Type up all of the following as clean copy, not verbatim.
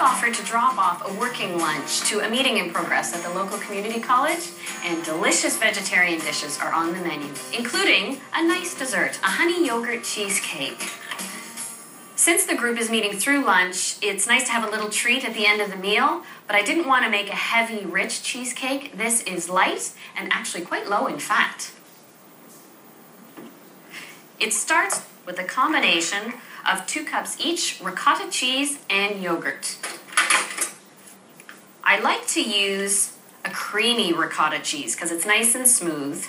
offered to drop off a working lunch to a meeting in progress at the local community college, and delicious vegetarian dishes are on the menu, including a nice dessert, a honey yogurt cheesecake. Since the group is meeting through lunch, it's nice to have a little treat at the end of the meal, but I didn't want to make a heavy, rich cheesecake. This is light and actually quite low in fat. It starts with a combination of 2 cups each ricotta cheese and yogurt. I like to use a creamy ricotta cheese because it's nice and smooth,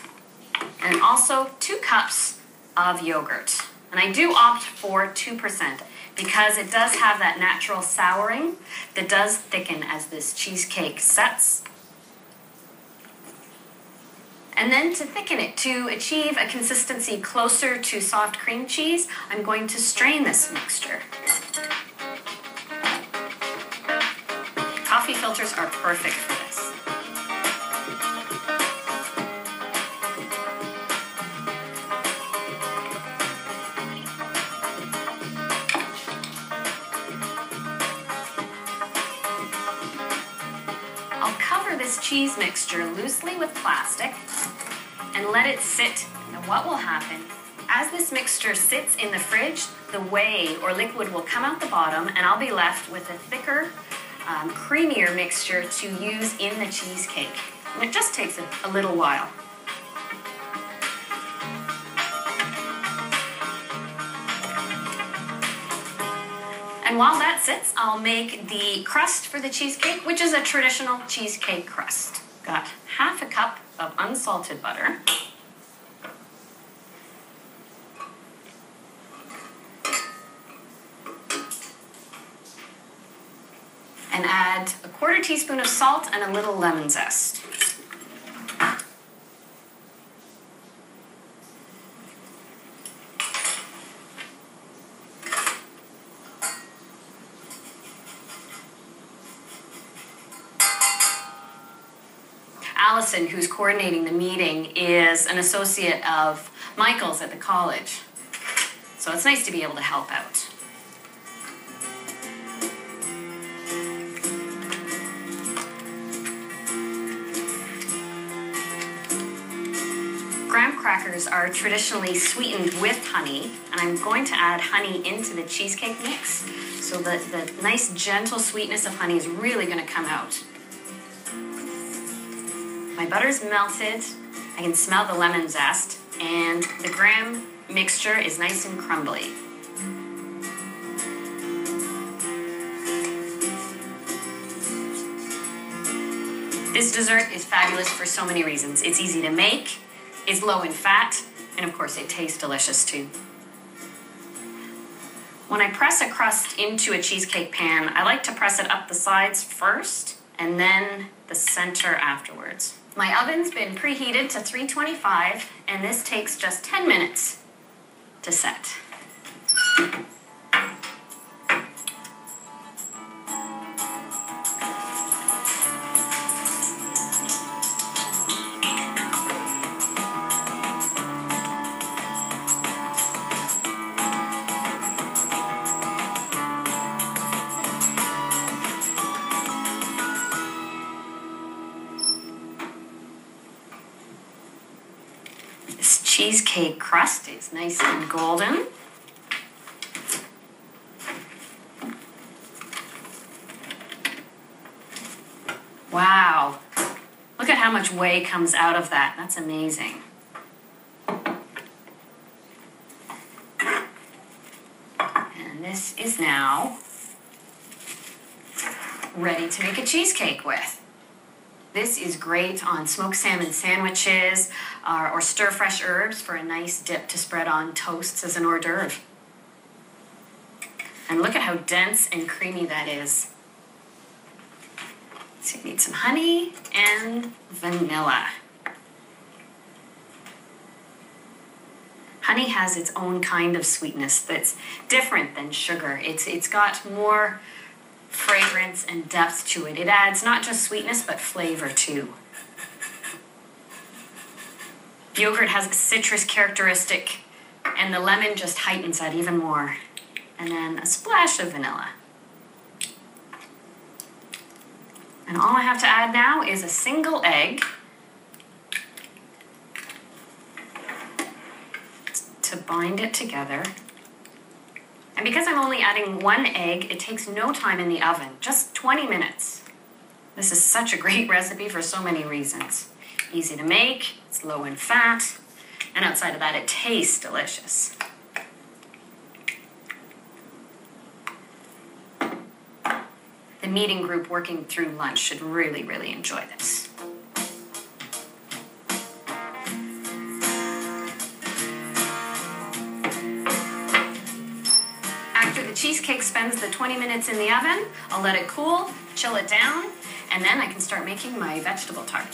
and also 2 cups of yogurt. And I do opt for 2% because it does have that natural souring that does thicken as this cheesecake sets. And then to thicken it, to achieve a consistency closer to soft cream cheese, I'm going to strain this mixture. Coffee filters are perfect for this. I'll cover this cheese mixture loosely with plastic and let it sit. Now what will happen, as this mixture sits in the fridge, the whey or liquid will come out the bottom and I'll be left with a thicker, creamier mixture to use in the cheesecake. And it just takes a little while. And while that sits, I'll make the crust for the cheesecake, which is a traditional cheesecake crust. Got half a cup of unsalted butter. And add a 1/4 teaspoon of salt and a little lemon zest. Olson, who's coordinating the meeting, is an associate of Michael's at the college. So it's nice to be able to help out. Graham crackers are traditionally sweetened with honey, and I'm going to add honey into the cheesecake mix so that the nice gentle sweetness of honey is really going to come out. My butter's melted, I can smell the lemon zest, and the graham mixture is nice and crumbly. This dessert is fabulous for so many reasons. It's easy to make, it's low in fat, and of course it tastes delicious too. When I press a crust into a cheesecake pan, I like to press it up the sides first and then the center afterwards. My oven's been preheated to 325, and this takes just 10 minutes to set. This cheesecake crust is nice and golden. Wow, look at how much whey comes out of that. That's amazing. And this is now ready to make a cheesecake with. This is great on smoked salmon sandwiches or stir fresh herbs for a nice dip to spread on toasts as an hors d'oeuvre. And look at how dense and creamy that is. So you need some honey and vanilla. Honey has its own kind of sweetness that's different than sugar. It's got more fragrance and depth to it. It adds not just sweetness, but flavor too. Yogurt has a citrus characteristic, and the lemon just heightens that even more. And then a splash of vanilla. And all I have to add now is a single egg to bind it together. And because I'm only adding one egg, it takes no time in the oven, just 20 minutes. This is such a great recipe for so many reasons. Easy to make, it's low in fat, and outside of that, it tastes delicious. The meeting group working through lunch should really, really enjoy this. After the cheesecake spends the 20 minutes in the oven, I'll let it cool, chill it down, and then I can start making my vegetable tart.